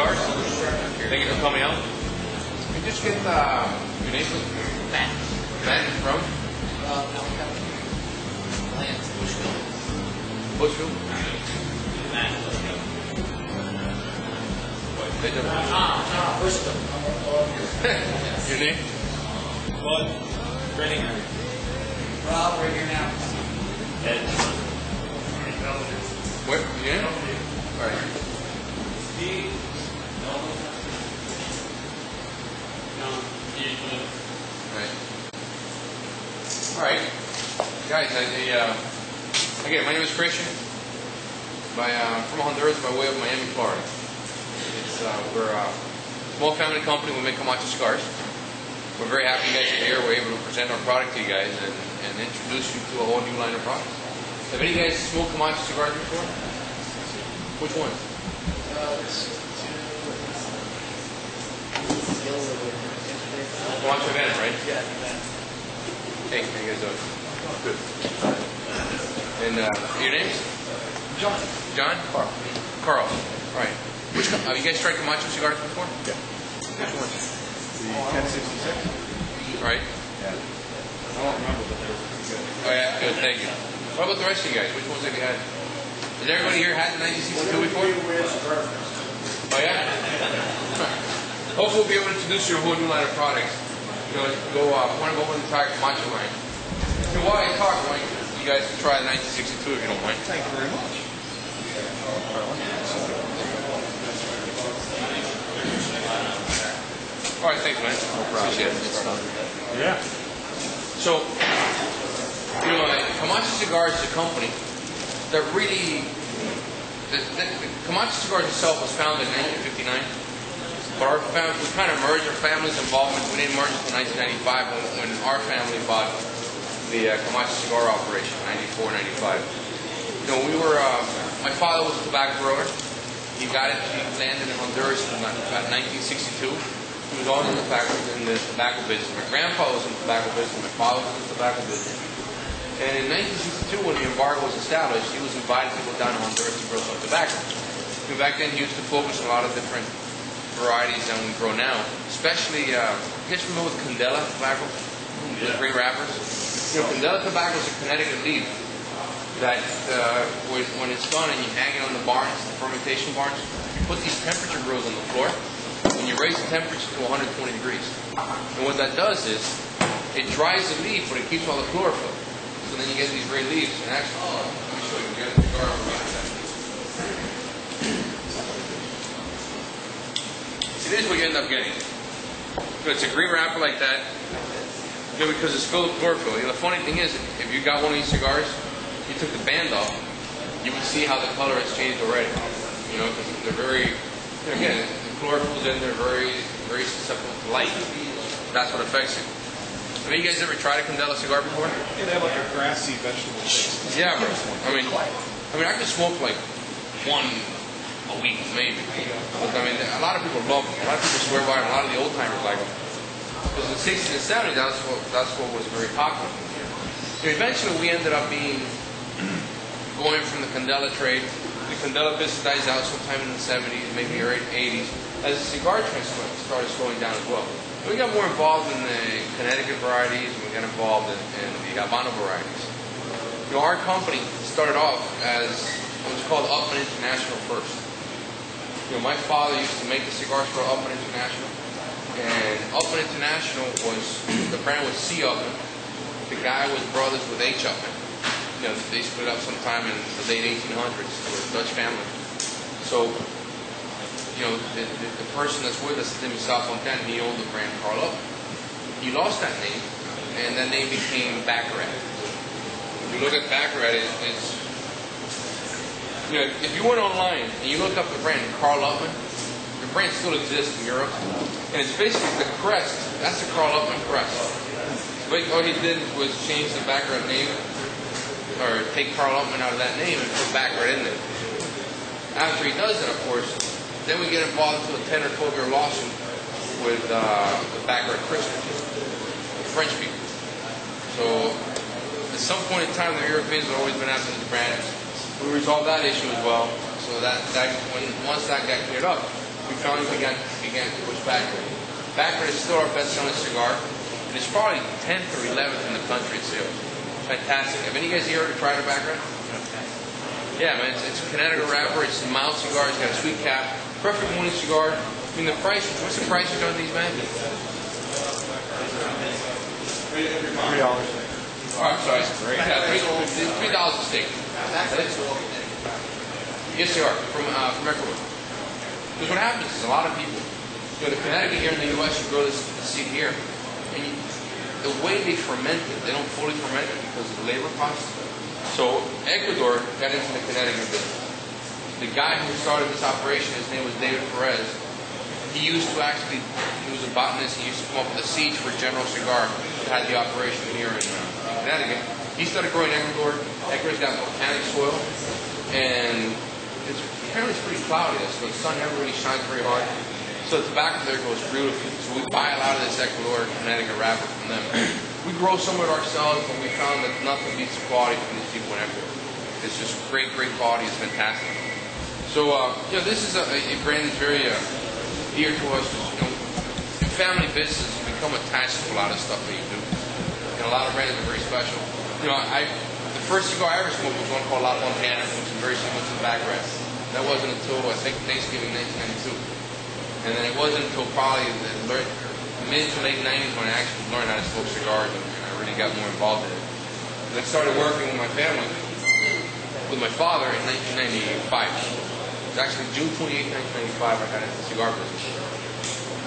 Cigars. Thank you for coming out. Can you just get your name, please? Matt. Matt from? Lance, Bushville. Bushville? Matt. Bushville. Your name? Walt. Rennie. Rob, right here now. Ed. What? Yeah? All right. Steve. All right, guys. Again, my name is Christian. I'm from Honduras by way of Miami, Florida. We're a small family company. We make Camacho cigars. We're very happy you guys are here. We're able to present our product to you guys and introduce you to a whole new line of products. Have any of you guys smoked Camacho cigars before? Which one? Camacho Venom, right? Yeah. Hey, how you guys doing? Good. And your names? John. John? Carl. Carl. All right. Have you guys tried Camacho cigars before? Yeah. Which ones? The 1066? Right. Yeah. I don't remember, but they were pretty good. Oh yeah, good, thank you. What about the rest of you guys? Which ones have you had? Has everybody here had the 1962 before? Oh yeah? Hopefully we'll be able to introduce you to a whole new line of products. I want to go over the entire Camacho line. So while I talk, I want you guys to try the 1962 if you don't mind. Thank you very much. All right, thanks, man. No problem. Appreciate it. Yeah. So, Camacho Cigars is a company that really, the Camacho Cigars itself was founded in 1959, but our family, we kind of merged our family's involvement. We didn't merge until 1995 when our family bought the Camacho Cigar operation, 94, 95. My father was a tobacco grower. He landed in Honduras in about 1962. He was always in the tobacco business. My grandfather was in the tobacco business. My father was in the tobacco business. And in 1962, when the embargo was established, he was invited to go down to Honduras to grow some tobacco. And back then, he used to focus on a lot of different varieties than we grow now. Especially, I guess you know with Candela tobacco, the green wrappers. Candela tobacco is a Connecticut leaf that when it's done and you hang it on the barns, the fermentation barns, you put these temperature grills on the floor and you raise the temperature to 120 degrees. And what that does is it dries the leaf, but it keeps all the chlorophyll. So then you get these great leaves. And actually, let me show you. We got a cigar over here. See, this is what you end up getting. So it's a green wrapper like that, because it's filled with chlorophyll. The funny thing is, if you got one of these cigars, you took the band off, you would see how the color has changed already. Because they're very, again, the chlorophyll's in there, very, very susceptible to light. That's what affects it. Have you guys ever tried a Candela cigar before? It had like a grassy vegetable taste. Yeah, bro. I mean, I could smoke like one a week, maybe. But a lot of people love them. A lot of people swear by them. A lot of the old timers like them. Because in the 60s and 70s, that's what was very popular. Eventually, we ended up going from the Candela trade. The Candela business dies out sometime in the 70s, maybe early 80s, as the cigar trend started slowing down as well. We got more involved in the Connecticut varieties, and we got involved in the Habano varieties. Our company started off as what was called Upman International first. My father used to make the cigars for Upman International, and Upman International the brand was C. Upman. The guy was brothers with H. Upman. They split up sometime in the late 1800s. They were a Dutch family. So, the person that's with us, himself on that, he owned the brand Carl Upman. He lost that name, and that name became Baccarat. If you look at Baccarat, if you went online and you looked up the brand Carl Upman, the brand still exists in Europe, and it's basically the crest. That's the Carl Upman crest. But all he did was change the Baccarat name, or take Carl Upman out of that name and put Baccarat in there. After he does that, of course, then we get involved into a 10 or 12-year lawsuit with the Baccarat Christians, the French people. So at some point in time, the Europeans have always been after the brand. We resolved that issue as well. So once that got cleared up, we finally began to push Backward. Backward is still our best-selling cigar. And it's probably 10th or 11th in the country in sales. Fantastic. Have any of you guys here already tried a Backward? Yeah, man, it's a Connecticut wrapper. It's a mild cigar. It's got a sweet cap. Perfect morning cigar. I mean, the price, what's the price on these, man? $3. Oh, I'm sorry. $3 a stick. Yes, they are, from Ecuador. Because what happens is a lot of people, the Connecticut here in the U.S., you grow this seed here, and the way they ferment it, they don't fully ferment it because of the labor costs. So Ecuador got into the Connecticut business. The guy who started this operation, his name was David Perez. He was a botanist. He used to come up with the seeds for General Cigar that had the operation here in Connecticut. He started growing in Ecuador. Ecuador's got volcanic soil, and apparently it's pretty cloudy, so the sun never really shines very hard. So the tobacco there goes beautifully. So we buy a lot of this Ecuador Connecticut wrapper from them. We grow some of it ourselves, but we found that nothing beats the quality from these people in Ecuador. It's just great quality. It's fantastic. So this is a brand that's very dear to us. In family business, you become attached to a lot of stuff that you do. And a lot of brands are very special. The first cigar I ever smoked was one called La Fontana, which is very similar to the Back Rest. That wasn't until, I think, Thanksgiving 1992. And then it wasn't until probably the mid to late 90s when I actually learned how to smoke cigars and I really got more involved in it. And I started working with my family, with my father in 1995. It was actually June 28, 1995 I got into the cigar business.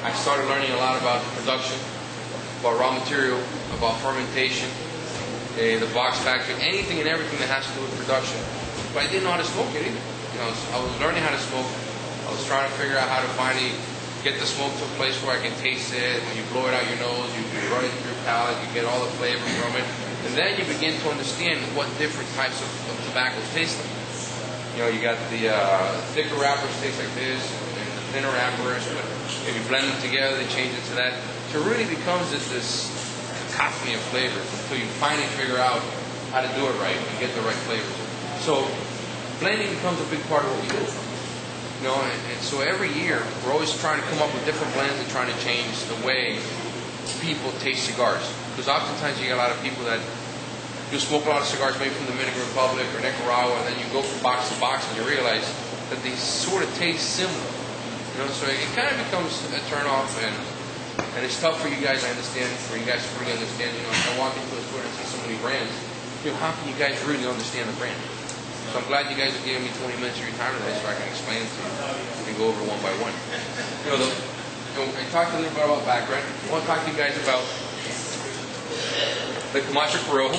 I started learning a lot about production, about raw material, about fermentation, the box factory, anything and everything that has to do with production. But I didn't know how to smoke it either. I was learning how to smoke. I was trying to figure out how to finally get the smoke to a place where I can taste it. When you blow it out your nose, you run it through your palate, you get all the flavor from it. And then you begin to understand what different types of tobaccos taste like. You got the thicker wrappers taste like this, and the thinner wrappers, but if you blend them together, they change into that. So it really becomes this cacophony of flavors until you finally figure out how to do it right and get the right flavors. So blending becomes a big part of what we do. And so every year we're always trying to come up with different blends and trying to change the way people taste cigars. Because oftentimes you get a lot of people that you smoke a lot of cigars maybe from the Dominican Republic or Nicaragua, and then you go from box to box and you realize that they sort of taste similar. So it kind of becomes a turn-off, and it's tough for you guys, I understand, for you guys to really understand. I walk into a store and see so many brands. How can you guys really understand the brand? So I'm glad you guys are giving me 20 minutes of your time today so I can explain it to you and go over one by one. I talked a little bit about background. I want to talk to you guys about the Camacho Corojo.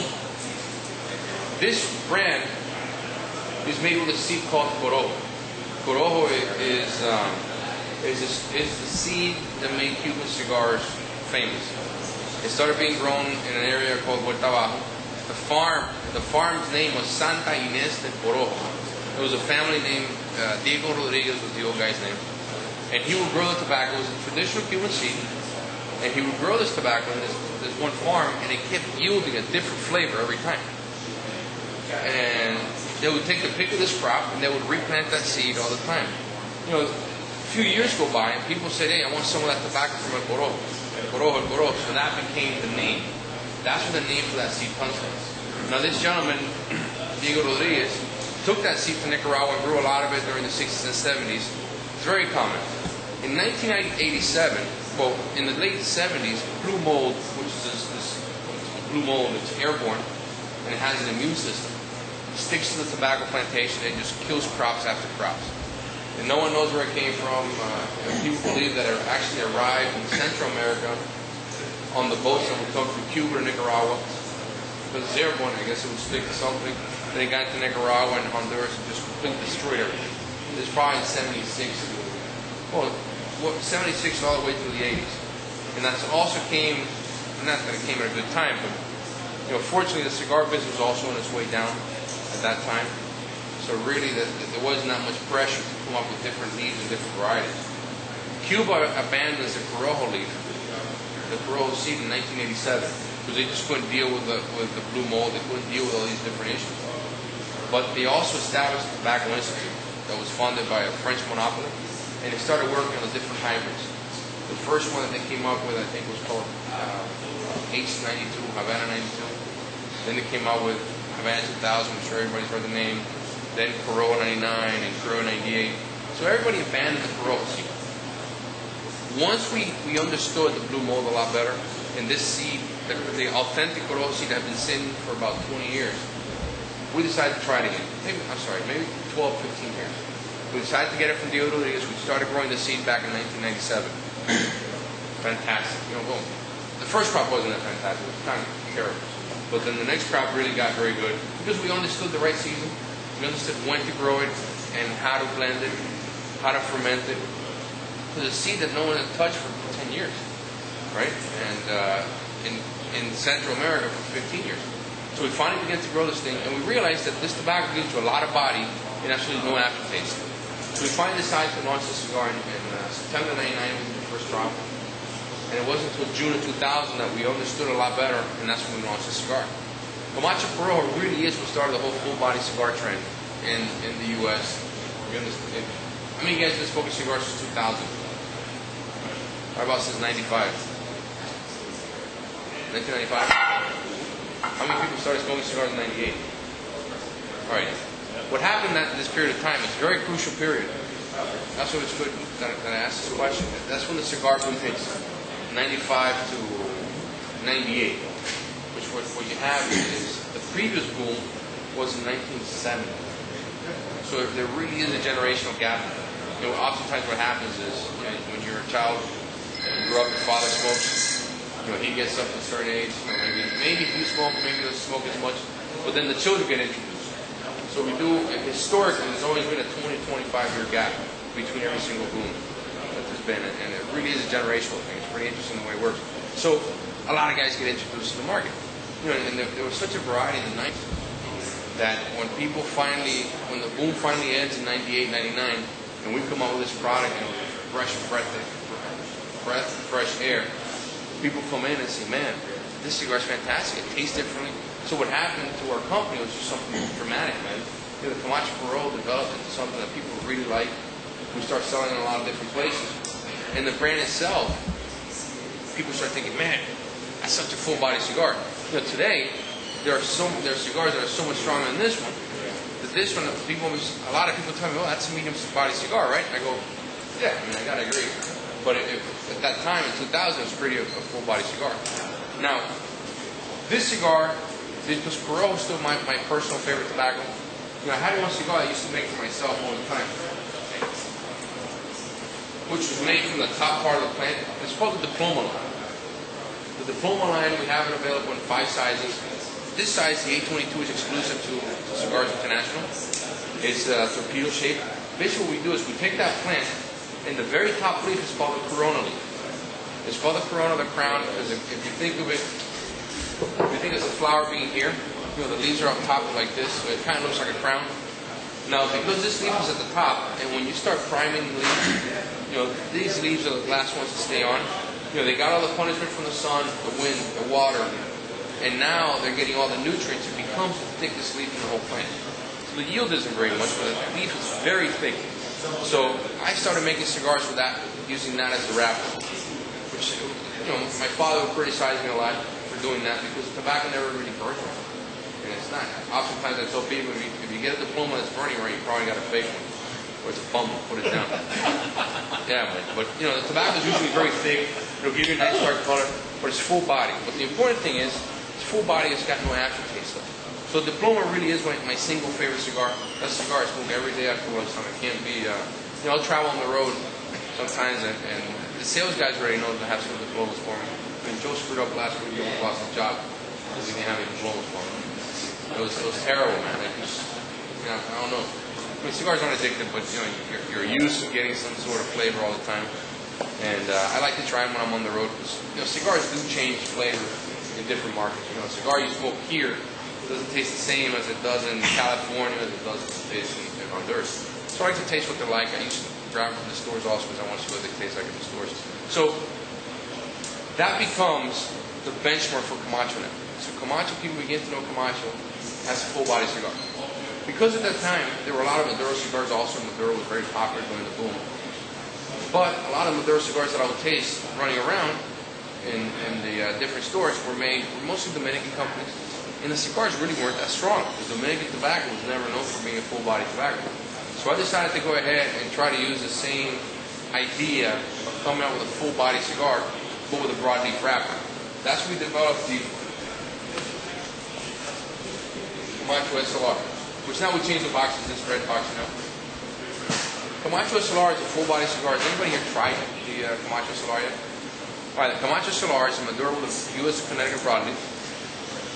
This brand is made with a seed called Corojo. Corojo is the seed that made Cuban cigars famous. It started being grown in an area called Walt. The farm's name was Santa Inés de Corojo. It was a family named Diego Rodriguez was the old guy's name. And he would grow the tobacco. It was a traditional Cuban seed. And he would grow this tobacco in this one farm, and it kept yielding a different flavor every time. And they would take the pick of this crop, and they would replant that seed all the time. A few years go by, and people said, hey, I want some of that tobacco from El Corojo. El Corojo. So that became the name. That's where the name for that seed comes from. Now this gentleman, Diego Rodriguez, took that seed to Nicaragua and grew a lot of it during the 60s and 70s. It's very common. In 1987, well, in the late 70s, blue mold, which is this blue mold, it's airborne, and it has an immune system. It sticks to the tobacco plantation and just kills crops after crops. And no one knows where it came from. People believe that it actually arrived in Central America on the boats that would come from Cuba to Nicaragua. Because it's airborne, I guess it would stick to something. Then it got to Nicaragua and Honduras and just completely destroyed everything. This is probably in 76. Well, 76 all the way through the 80s. And that's also came, not that it came at a good time, but fortunately the cigar business was also on its way down at that time. So really there wasn't that much pressure to come up with different leaves and different varieties. Cuba abandons the Corojo leaf, the Corojo seed in 1987, because they just couldn't deal with the blue mold. They couldn't deal with all these different issues. But they also established the Tobacco Institute that was funded by a French monopoly. and they started working on the different hybrids. The first one that they came up with, I think, was called H92, Havana 92. Then they came out with Havana 2000, I'm sure everybody's heard the name. Then Corojo 99 and Corojo 98. So everybody abandoned the Corojo seed. Once we understood the blue mold a lot better, and this seed, the authentic Corojo seed had been sitting for about 20 years, we decided to try it again. Maybe 12, 15 years. We decided to get it from Diego Rodriguez. We started growing the seed back in 1997. Fantastic. Boom. The first crop wasn't that fantastic. It was kind of terrible. But then the next crop really got very good because we understood the right season. We understood when to grow it and how to blend it, how to ferment it. It was a seed that no one had touched for 10 years, right? And in Central America for 15 years. So we finally began to grow this thing, and we realized that this tobacco gives you a lot of body and absolutely no aftertaste. So we finally decided to launch the cigar in September 99 was the first crop. And it wasn't until June of 2000 that we understood a lot better, and that's when we launched the cigar. Camacho Corojo really is what started the whole full-body cigar trend in the U.S. How many of you guys have been smoking cigars since 2000? How about since 95? 1995? How many people started smoking cigars in 98? All right. What happened in this period of time, it's a very crucial period. That's what it's good that I asked this question. That's when the cigar boom hits. 95 to 98, which what you have is the previous boom was in 1970. So there really is a generational gap. Oftentimes what happens is when you're a child, you grew up, your father smokes, he gets up to a certain age, maybe you smoke, maybe he doesn't smoke as much, but then the children get introduced. So we do, historically, there's always been a 20-25 year gap between every single boom that there's been, and it really is a generational thing. It's pretty interesting the way it works. So a lot of guys get introduced to the market. And there was such a variety in the 90s that when the boom finally ends in 98, 99, and we come out with this product and fresh breath, fresh air, people come in and say, man, this cigar is fantastic. It tastes differently. So what happened to our company was just something dramatic, man. The Camacho Corojo developed into something that people really like. We start selling in a lot of different places. And the brand itself, people start thinking, man, that's such a full-body cigar. Today, there are cigars that are so much stronger than this one. That this one, a lot of people tell me, oh, that's a medium-body cigar, right? I go, yeah, I gotta agree. But at that time, in 2000, it was pretty a full-body cigar. Now, this cigar, because Corojo is still my personal favorite tobacco. I had one cigar I used to make for myself all the time, which was made from the top part of the plant. It's called the Diploma line. The Diploma line, we have it available in 5 sizes. This size, the 822, is exclusive to Cigars International. It's torpedo shaped. Basically what we do is we take that plant, and the very top leaf is called the corona leaf. It's called the corona, the crown, because if you think of it, if you think of the flower being here, the leaves are up top like this, so it kind of looks like a crown. Now, because this leaf is at the top, and when you start priming the leaves, these leaves are the last ones to stay on. They got all the punishment from the sun, the wind, the water, and now they're getting all the nutrients. It becomes the thickest leaf in the whole plant. So the yield isn't very much, but the leaf is very thick. So I started making cigars with that, using that as the wrapper. Which, my father would criticize me a lot for doing that because tobacco never really burns. And it's not. Oftentimes I tell people, if you get a diploma that's burning right, you probably got a fake one. Or it's a bum, put it down. Yeah, but the tobacco is usually very thick. It'll give you a nice dark color, but it's full body. But the important thing is, it's full body, it's got no aftertaste. So Diploma really is my single favorite cigar. That cigar I smoke every day after lunchtime. It can't be, I'll travel on the road sometimes, and the sales guys already know to have some diplomas for me. Joe screwed up last week, he almost lost his job because he didn't have any diplomas for me. It was terrible, man. I don't know. Cigars aren't addictive, but you're used to getting some sort of flavor all the time. And I like to try them when I'm on the road because cigars do change flavor in different markets. A cigar you smoke here doesn't taste the same as it does in California, as it does in Honduras. So I like to taste what they're like. I used to grab from the stores also because I want to see what they taste like in the stores. So that becomes the benchmark for Camacho now. So Camacho, people begin to know Camacho has a full body cigar. Because at that time, there were a lot of Maduro cigars also. Maduro was very popular during the boom. But a lot of Maduro cigars that I would taste running around in the different stores were mostly Dominican companies. And the cigars really weren't that strong. The Dominican tobacco was never known for being a full-body tobacco. So I decided to go ahead and try to use the same idea of coming out with a full-body cigar, but with a broadleaf wrapper. That's when we developed the Camacho SLR, which now we changed the box to this red box now. Camacho SLR is a full-body cigar. Has anybody here tried the Camacho SLR yet? All right, the Camacho SLR is a Maduro with a U.S. Connecticut broadleaf.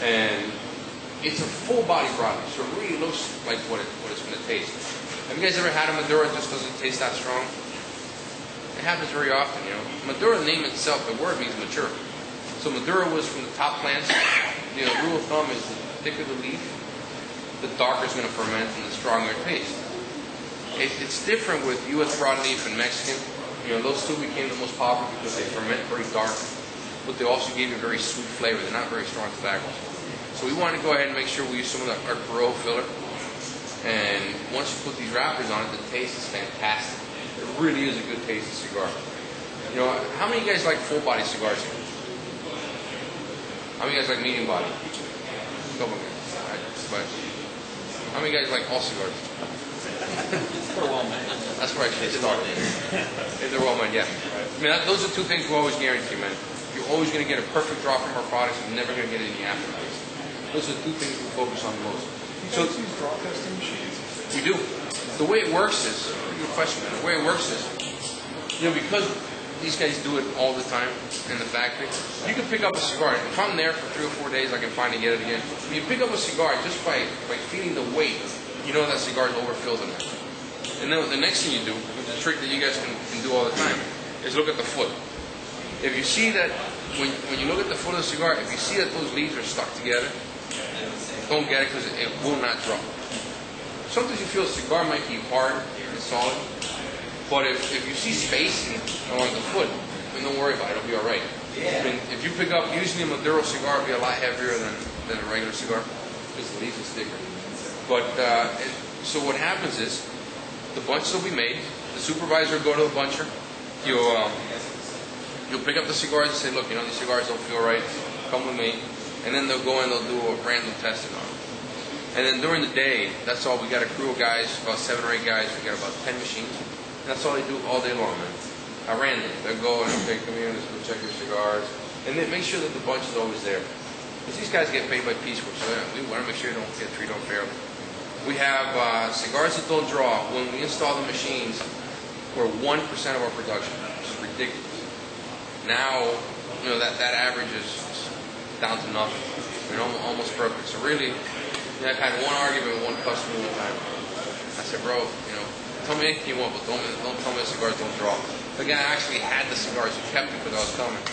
And it's a full body broadleaf, so it really looks like what it's going to taste. Have you guys ever had a Maduro that just doesn't taste that strong? It happens very often, you know. Maduro, the name itself, the word means mature. So Maduro was from the top plants. The rule of thumb is the thicker the leaf, the darker it's going to ferment and the stronger it tastes. It's different with U.S. broadleaf and Mexican. You know, those two became the most popular because they ferment very dark, but they also give you a very sweet flavor. They're not very strong tobaccos. So we wanted to go ahead and make sure we use some of our Corojo filler. And once you put these wrappers on it, the taste is fantastic. It really is a good tasting cigar. You know, how many of you guys like full body cigars here? How many of you guys like medium body? A couple of guys. All right. But how many of you guys like all cigars? They're well made. That's where I should start. If they're well made, yeah. I mean, those are two things we always guarantee, man. You're always going to get a perfect draw from our products. You're never going to get it in the aftertaste. Those are the two things we focus on the most. So use draw testing machines? We do. The way it works is, good question, man. The way it works is, you know, because these guys do it all the time in the factory, you can pick up a cigar. If I'm there for 3 or 4 days, I can finally get it again. When you pick up a cigar, just by feeling the weight, you know that cigar is overfilled in there. And then the next thing you do, the trick that you guys can do all the time, is look at the foot. If you see that, when you look at the foot of the cigar, if you see that those leaves are stuck together, don't get it because it will not drop. Sometimes you feel a cigar might be hard and solid, but if you see spacing along the foot, then don't worry about it, it'll be alright. I mean, if you pick up, usually a Maduro cigar will be a lot heavier than a regular cigar, because the leaves are thicker. But, so what happens is, the bunches will be made, the supervisor will go to the buncher, you'll pick up the cigars and say, look, you know, these cigars don't feel right, come with me. And then they'll go and they'll do a random testing on them. And then during the day, that's all, we got a crew of guys, about 7 or 8 guys, we got about 10 machines. And that's all they do all day long, man. At random. They'll go and, okay, come here, let's go check your cigars. And then make sure that the bunch is always there. Because these guys get paid by piecework, so we want to make sure you don't get treated unfairly. We have cigars that don't draw. When we install the machines, we're 1% of our production, which is ridiculous. Now, you know, that average is down to nothing. I mean, almost perfect. So really, you know, I've had one argument with one customer one time. I said, bro, you know, tell me anything you want, but don't tell me the cigars don't draw. The guy actually had the cigars, he kept it because I was coming.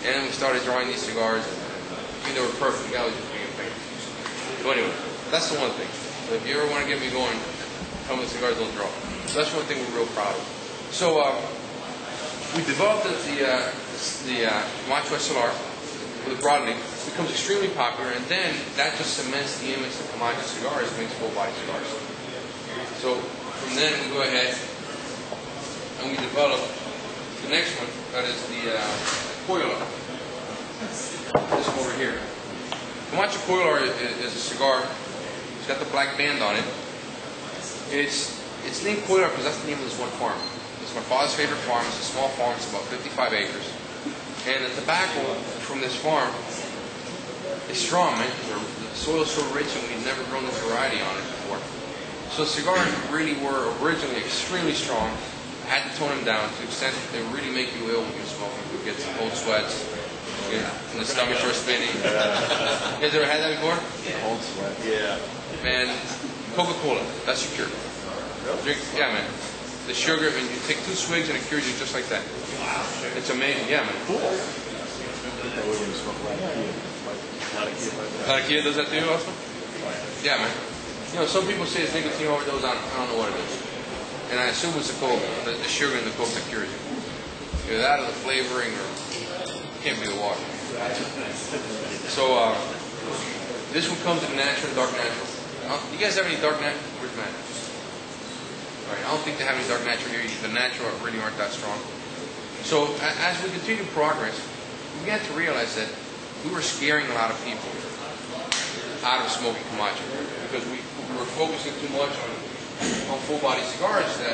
And then we started drawing these cigars, and they were perfect. The guy was just being a pain. So anyway, that's the one thing. So if you ever want to get me going, tell me the cigars don't draw. So that's one thing we're real proud of. So we developed the Camacho SLR with a broadleaf. It becomes extremely popular, and then that just cements the image that Camacho cigars makes full-body cigars. So from then we go ahead and we develop the next one, that is the Coilar. This one over here. Camacho Coilar is a cigar. It's got the black band on it. It's named Coilar because that's the name of this one farm. It's my father's favorite farm. It's a small farm. It's about 55 acres. And the tobacco from this farm is strong, man. The soil's so rich and we've never grown this variety on it before. So cigars really were originally extremely strong. I had to tone them down to the extent that they really make you ill when you smoke them. You get some cold sweats, and the stomach starts spinning. You guys ever had that before? Cold sweat. Yeah. Man, Coca-Cola, that's your cure. Drink, yeah, man. The sugar, and you take 2 swigs and it cures you just like that. Wow. It's amazing, yeah, man. Cool. Kia does that to you also? Yeah, man. You know, some people say it's nicotine overdose. I don't know what it is. And I assume it's the coke, the sugar in the coke that cures you. Either that or the flavoring, or it can't be the water. So, this one comes in natural, dark natural. You guys have any dark natural? Where's Matt? Right? I don't think they have any dark natural here. The natural really aren't that strong. So as we continue progress, we began to realize that we were scaring a lot of people out of smoking Camacho because we were focusing too much on full body cigars that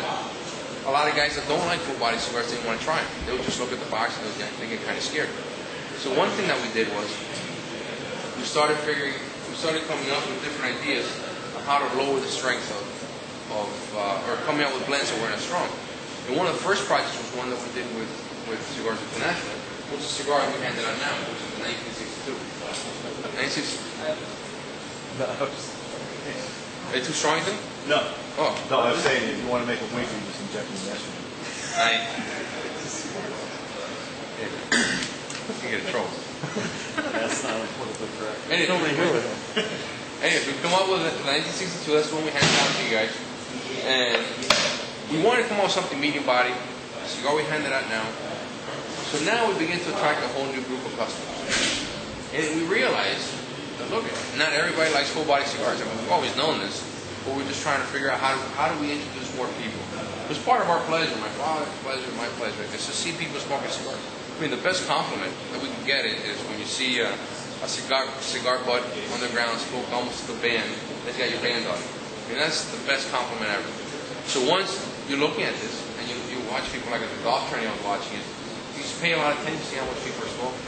a lot of guys that don't like full body cigars didn't want to try them. They would just look at the box and they get kind of scared. So one thing that we did was we started coming up with different ideas on how to lower the strength or coming up with blends that weren't as strong. And one of the first projects was one that we did with Cigars International, which is a cigar that we handed out now, which is the 1962. 1962. No, Are they too strong, you think? no. Oh. No, I was saying, if you want to make them weaker, you just inject them with estrogen. You get in trouble. That's not politically correct. Anyways, we come up with the 1962. That's the one we handed out to you guys. And we wanted to come up with something medium body. The cigar we handed out now. So now we begin to attract a whole new group of customers. And we realized that, look, not everybody likes full body cigars. I mean, we've always known this, but we're just trying to figure out how do we introduce more people. It was part of our pleasure, my father's pleasure, my pleasure, is to see people smoking cigars. I mean, the best compliment that we can get is when you see a cigar butt on the ground, smoked almost to the band, that's got your band on it. I mean, that's the best compliment ever. So once you're looking at this, and you watch people like at the golf tourney I was watching it, you just pay a lot of attention to see how much people are smoking.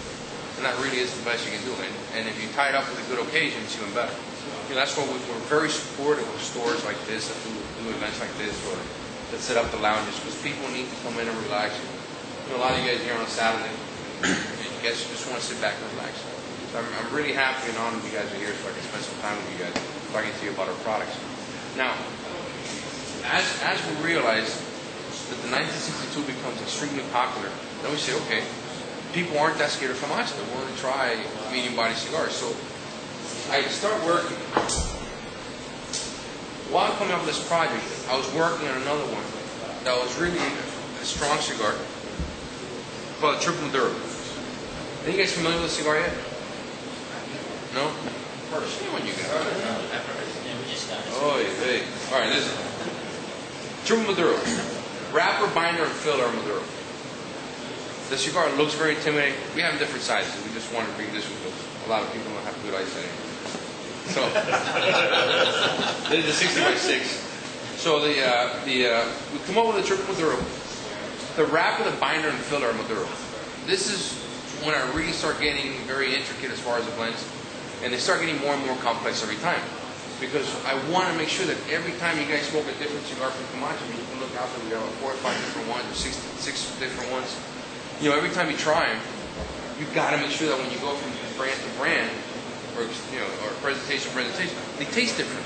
And that really is the best you can do. And if you tie it up with a good occasion, it's even better. You know, that's why we're very supportive of stores like this that do events like this or that set up the lounges, because people need to come in and relax. You know, a lot of you guys here on a Saturday, you guys just want to sit back and relax. So I'm really happy and honored you guys are here so I can spend some time with you guys talking to you about our products. Now, as we realize that the 1962 becomes extremely popular, then we say, okay, people aren't that scared of Camacho. They want to try medium body cigars. So I start working. While coming up with this project, I was working on another one that was really a strong cigar called Triple Maduro. Are you guys familiar with the cigar yet? No? Shame on you guys. Oh, yeah, hey. All right, listen. Triple Maduro. Wrapper, binder, and filler are Maduro. The cigar looks very intimidating. We have different sizes. We just want to bring this because a lot of people don't have good eyesight anymore. So this is a 60 by 6. So we come up with a Triple Maduro. The wrapper, the binder, and filler are Maduro. This is when I really start getting very intricate as far as the blends, and they start getting more and more complex every time. Because I want to make sure that every time you guys smoke a different cigar from Camacho, you can look out there. We got 4 or 5 different ones, or 6 different ones. You know, every time you try them, you got to make sure that when you go from brand to brand, or presentation to presentation, they taste different.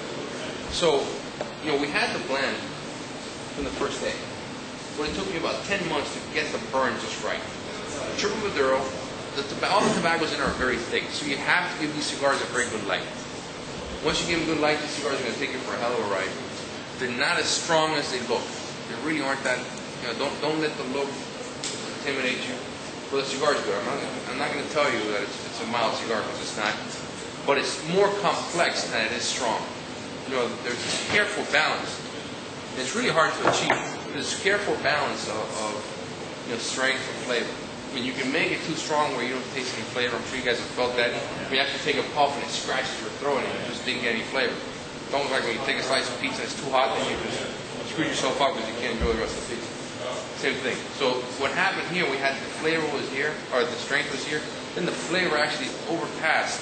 So, you know, we had the blend from the first day, but it took me about 10 months to get the burn just right. Triple Maduro, all the tobaccos in are very thick, so you have to give these cigars a very good light. Once you give them good light, these cigars are going to take you for a hell of a ride. They're not as strong as they look. They really aren't that. You know, don't let the look intimidate you. Well, the cigar is good. I'm not going to tell you that it's a mild cigar because it's not. But it's more complex than it is strong. You know, there's this careful balance. And it's really hard to achieve. This careful balance of strength and flavor. I mean, you can make it too strong where you don't taste any flavor. I'm sure you guys have felt that. When you actually take a puff and it scratches your throat and you just didn't get any flavor. It's almost like when you take a slice of pizza and it's too hot, then you just screw yourself up because you can't enjoy the rest of the pizza. Same thing. So what happened here, we had the flavor was here, or the strength was here, then the flavor actually overpassed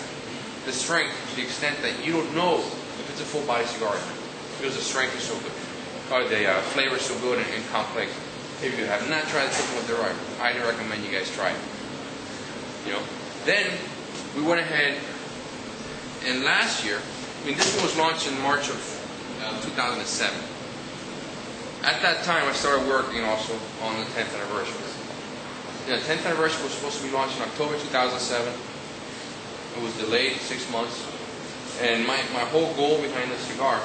the strength to the extent that you don't know if it's a full body cigar or not, because the strength is so good, or the flavor is so good and complex. If you have not tried the Triple Maduro, I highly recommend you guys try it. You know. Then we went ahead, and last year, I mean, this one was launched in March of 2007. At that time, I started working also on the 10th anniversary. The 10th anniversary was supposed to be launched in October 2007. It was delayed 6 months. And my whole goal behind the cigar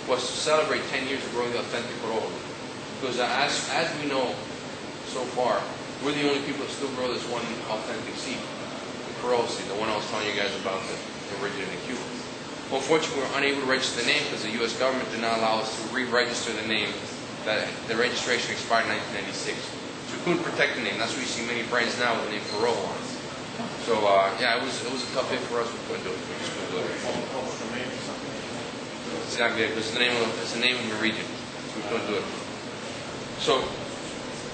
was to celebrate 10 years of growing the authentic Corojo. Because as we know so far, we're the only people that still grow this one authentic seed, the Corojo seed, the one I was telling you guys about that originated in Cuba. Unfortunately, we were unable to register the name because the U.S. government did not allow us to re-register the name that the registration expired in 1996. So we couldn't protect the name. That's why you see many brands now with the name Corojo on it. So yeah, it was a tough hit for us. We couldn't do it. We just couldn't do it. Exactly, because it's the name of the region. So we couldn't do it. So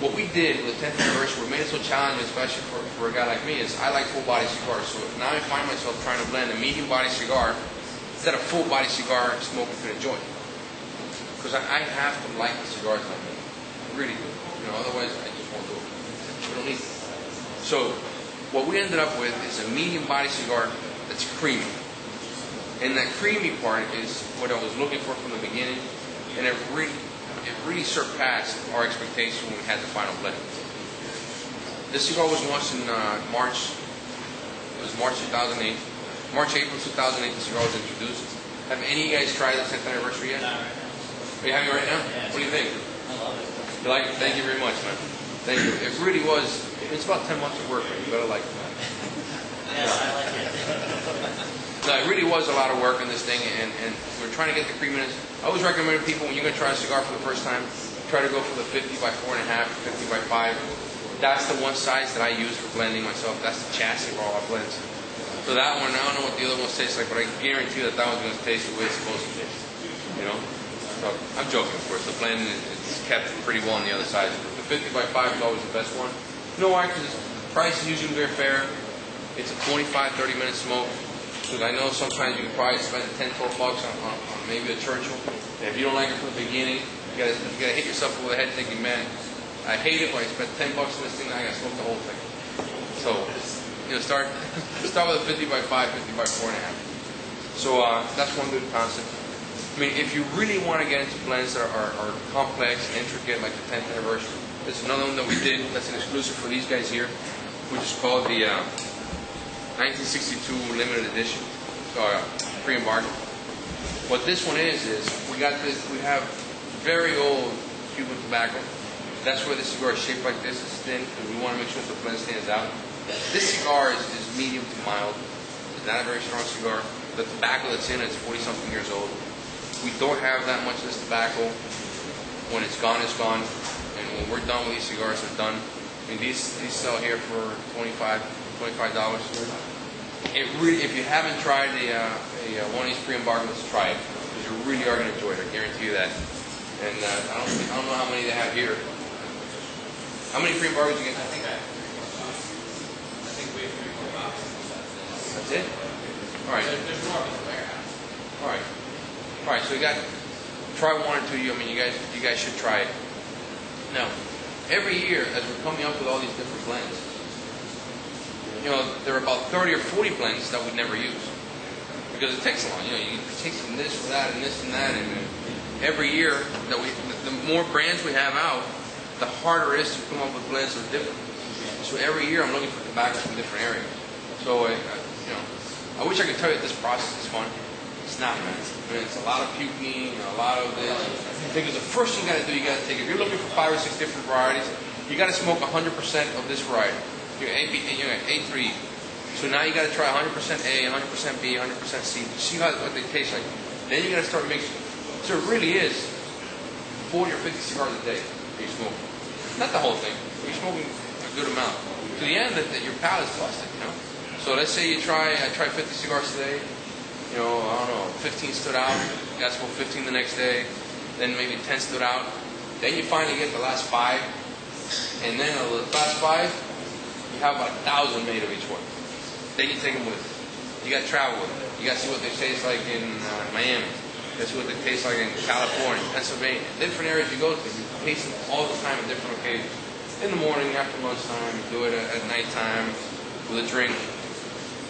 what we did with the 10th anniversary, what made it so challenging, especially for a guy like me, is I like full body cigars. So now I find myself trying to blend a medium body cigar instead of full body cigar smoking to the joint. Because I have to like the cigars I make. I really do. You know, otherwise I just won't do it. I don't need it. So what we ended up with is a medium body cigar that's creamy. And that creamy part is what I was looking for from the beginning, and it really surpassed our expectation when we had the final blend. This cigar was launched in March 2008. April 2008, the cigar was introduced. Have any of you guys tried the 10th anniversary yet? Not right now. Are you having it right now? Yeah. What do you think? I love it. You like it? Thank you very much, man. Thank you. It really was. It's about 10 months of work, man. You better like it. Yes, I like it. No, it really was a lot of work on this thing, and we're trying to get the creaminess. I always recommend people, when you're going to try a cigar for the first time, try to go for the 50 by 4.5, 50 by 5. That's the one size that I use for blending myself. That's the chassis of all our blends. So that one, I don't know what the other ones taste like, but I guarantee that one's going to taste the way it's supposed to taste. You know? So I'm joking, of course. The blend is kept pretty well on the other side. The 50 by 5 is always the best one. You know why? Because the price is usually very fair. It's a 25, 30-minute smoke. Because I know sometimes you can probably spend 10, 12 bucks on maybe a Churchill. And if you don't like it from the beginning, you gotta hit yourself over the head thinking, man, I hate it when I spent 10 bucks on this thing, now I gotta smoke the whole thing. So, you know, start with a 50 by 5, 50 by 4.5. So that's one good concept. I mean, if you really want to get into blends that are complex and intricate, like the 10th anniversary, there's another one that we did that's an exclusive for these guys here, which is called the 1962 limited edition, pre-embargo. What this one is we have very old Cuban tobacco. That's where the cigar is shaped like this. It's thin because we want to make sure that the blend stands out. This cigar is medium to mild. It's not a very strong cigar. The tobacco that's in it is 40-something years old. We don't have that much of this tobacco. When it's gone, it's gone. And when we're done with these cigars, they're done. I mean, these sell here for $25. It really, if you haven't tried one of these pre-embargoes, try it, because you really are going to enjoy it. I guarantee you that. And I don't know how many they have here. How many pre-embargoes you get? I think we have 3 more boxes. That's it. All right. There's more in the warehouse. All right. All right. So you got try 1 or 2. I mean, you guys should try it. Now, every year as we're coming up with all these different blends, you know, there are about 30 or 40 blends that we never use because it takes long. You know, you take some this from that and this and that, and every year that the more brands we have out, the harder it is to come up with blends that are different. So every year I'm looking for tobacco from different areas. So you know, I wish I could tell you that this process is fun. It's not, man. I mean, it's a lot of puking, a lot of this. Because the first thing you got to do, you got to take, if you're looking for 5 or 6 different varieties, you got to smoke 100% of this variety. You're A3. So now you got to try 100% A, 100% B, 100% C. See what they taste like. Then you got to start mixing. So it really is 40 or 50 cigars a day that you smoke. Not the whole thing. You're smoking a good amount. To the end that your palate's busted, you know. So let's say I try 50 cigars today. You know, I don't know, 15 stood out. You got to smoke 15 the next day. Then maybe 10 stood out. Then you finally get the last 5. And then of the last 5. You have about 1,000 made of each one. Then you take them with you. You got to travel with them. You got to see what they taste like in Miami. You got to see what they taste like in California, Pennsylvania. Different areas you go to, you taste them all the time at different occasions. In the morning, after lunchtime, you do it at nighttime with a drink,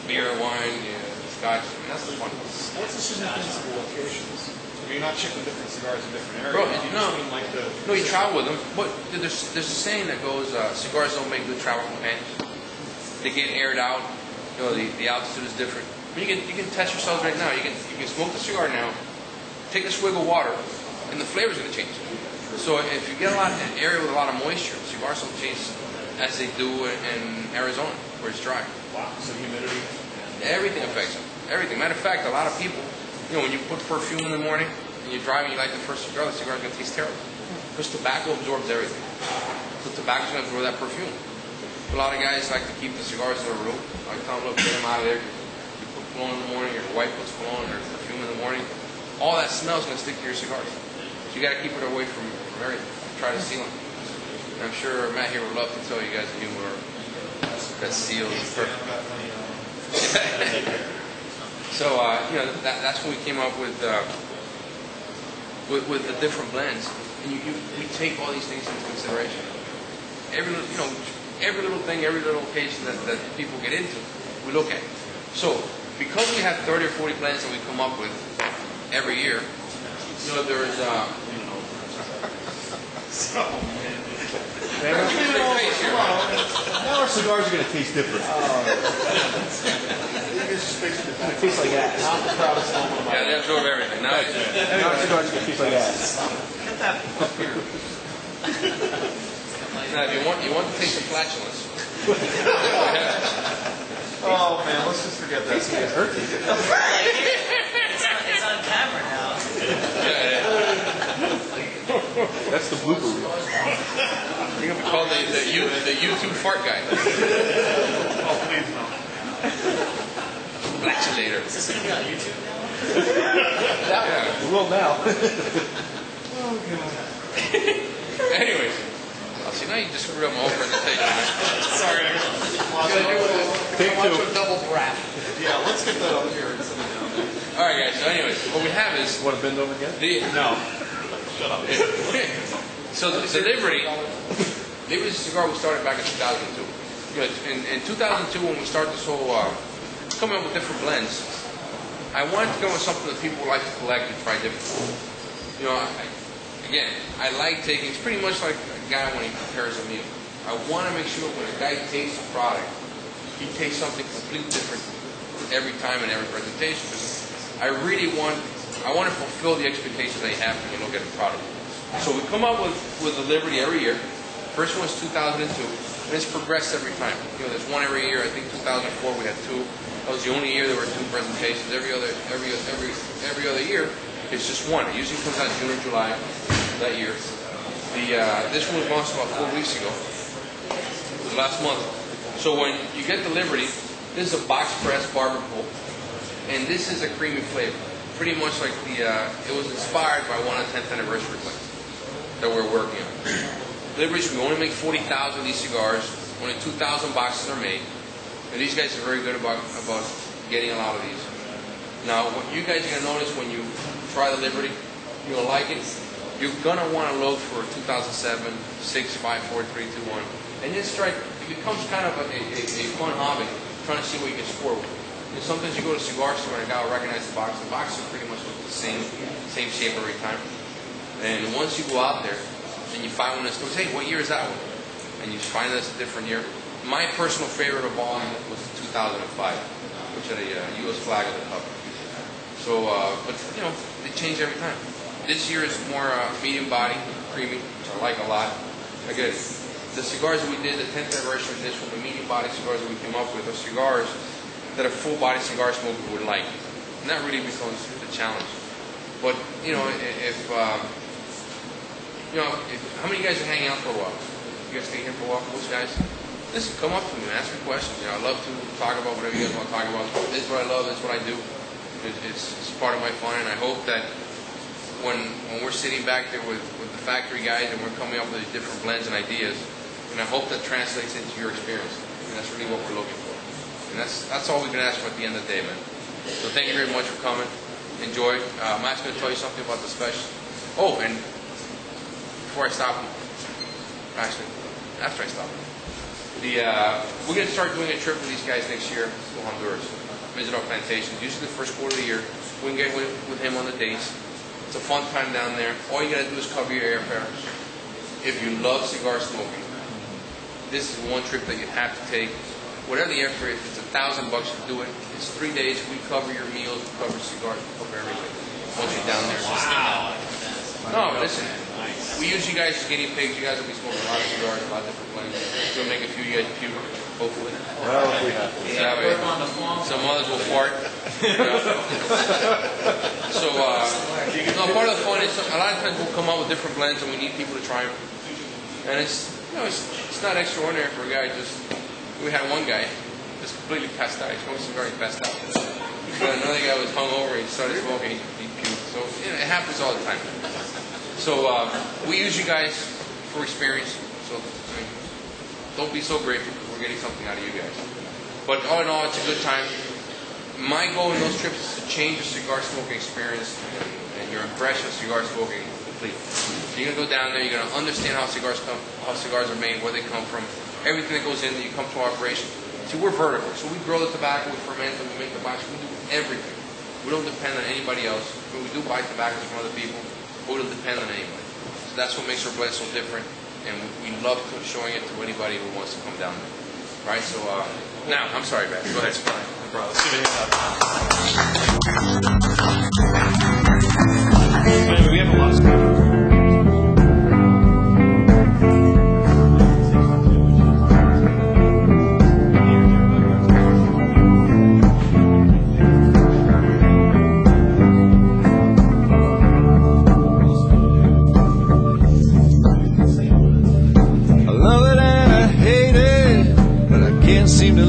beer, wine, scotch. I mean, that's the fun. What's the significance of the locations? I mean, you're not shipping different cigars in different areas. Bro, you just mean like no, you travel with them. But there's a saying that goes, cigars don't make good travel companions. They get aired out. You know, the altitude is different. I mean, you can test yourselves right now. You can smoke the cigar now, take a swig of water, and the flavor's going to change. So if you get an area with a lot of moisture, cigars don't change as they do in Arizona, where it's dry. Wow. So humidity. Everything affects them. Everything. Matter of fact, a lot of people, you know, when you put perfume in the morning and you drive and you light the first cigar, the cigar's going to taste terrible. Because tobacco absorbs everything. So tobacco's going to absorb that perfume. A lot of guys like to keep the cigars in their room. I tell them, look, get them out of there. You put cologne in the morning, your wife puts cologne or perfume in the morning. All that smell is going to stick to your cigars. So you got to keep it away from everything. Try to seal them. And I'm sure Matt here would love to tell you guys the humor that seals is perfect. So you know, that's when we came up with the different blends, and we take all these things into consideration. Every little thing, every little occasion that people get into, we look at. So because we have 30 or 40 blends that we come up with every year, you know, there's Now our cigars are going to taste different. It tastes like ass. Not the proudest moment of my yeah, they absorb everything. Now, Now our cigars are going to taste like ass. Get that up here. now if you want to taste the flatulence. Oh man, let's just forget that. It's on camera now. That's the blooper reel. You're gonna be called the YouTube fart guy. Oh, please no. Flatulator. Is this going to be on YouTube now? Yeah. We will now. Anyways, see now you just screwed up my whole presentation. Man. Sorry. Take two. Double wrap. Yeah, let's get that up here and sit it down. All right, guys. So anyways, what we have is Want to bend over again? No. Shut up. so the Liberty is a cigar we started back in 2002. Good. In 2002, when we started this whole coming up with different blends, I wanted to come with something that people would like to collect and try different. You know, I like taking. It's pretty much like a guy when he prepares a meal. I want to make sure when a guy tastes a product, he tastes something completely different every time in every presentation. Because I want to fulfill the expectations they have when you look at a product. So we come up with a Liberty every year. First one was 2002, and it's progressed every time. You know, there's one every year. I think 2004 we had two. That was the only year there were two presentations. Every other year, it's just one. It usually comes out June or July that year. This one was launched about 4 weeks ago. It was last month. So when you get the Liberty, this is a box press barber pull, and this is a creamy flavor. Pretty much like it was inspired by one of the 10th anniversary blends that we're working on. Liberties, we only make 40,000 of these cigars. Only 2,000 boxes are made. And these guys are very good about getting a lot of these. Now, what you guys are going to notice when you try the Liberty, you'll like it. You're going to want to look for 2007, 6, 5, 4, 3, 2, 1. And then it becomes kind of a fun hobby, trying to see what you can score with. And sometimes you go to a cigar store and a guy will recognize the box. The boxes are pretty much the same shape every time. And once you go out there and you find one that goes, hey, what year is that one? And you find that's a different year. My personal favorite of all was 2005, which had a U.S. flag on the cover. So, but you know, they change every time. This year is more medium body, creamy, which I like a lot. Again, the cigars that we did, the 10th anniversary edition, the medium body cigars that we came up with are cigars that a full body cigar smoker would like. And that really becomes the challenge. But, you know, how many of you guys are hanging out for a while? You guys stay here for a while? Most guys? Listen, come up to me and ask me questions. You know, I love to talk about whatever you guys want to talk about. This is what I love, this is what I do. It's part of my fun, and I hope that when we're sitting back there with the factory guys and we're coming up with these different blends and ideas, and I hope that translates into your experience. And that's really what we're looking for. And that's all we can ask for at the end of the day, man. So thank you very much for coming. Enjoy. Matt's going to tell you something about the special. Oh, and before I stop, actually, after I stop, we're going to start doing a trip with these guys next year to Honduras. Visit our plantations. Usually the first quarter of the year, we can get with him on the dates. It's a fun time down there. All you got to do is cover your airfare. If you love cigar smoking, this is one trip that you have to take. Whatever the airfare is, it's $1,000 to do it. It's 3 days. We cover your meals, we cover cigars, we cover everything. Once you're down there. Wow. No, listen. We use you guys as guinea pigs. You guys will be smoking a lot of cigars, a lot of different blends. We'll make a few you guys puke, hopefully. Well, if we have to. Some others will fart. So, no, part of the fun is a lot of times we'll come out with different blends and we need people to try them. And it's, you know, it's not extraordinary for a guy. Just we had one guy just completely passed out. He smoked a cigar, he passed out. But another guy was hungover, he started smoking, he puked. So you know, it happens all the time. So we use you guys for experience. So I mean, don't be so grateful because we're getting something out of you guys. But all in all, it's a good time. My goal in those trips is to change your cigar smoking experience and your impression of cigar smoking completely. So you're gonna go down there, you're gonna understand how cigars are made, where they come from, everything that goes in. You come to our operation. See, we're vertical, so we grow the tobacco, we ferment it, we make the box, we do everything. We don't depend on anybody else. But we do buy tobacco from other people, but we don't depend on anybody. So that's what makes our blend so different, and we love showing it to anybody who wants to come down there. Right? So now, I'm sorry, man. Go ahead. Let's see if we have a lot of stuff. Seem to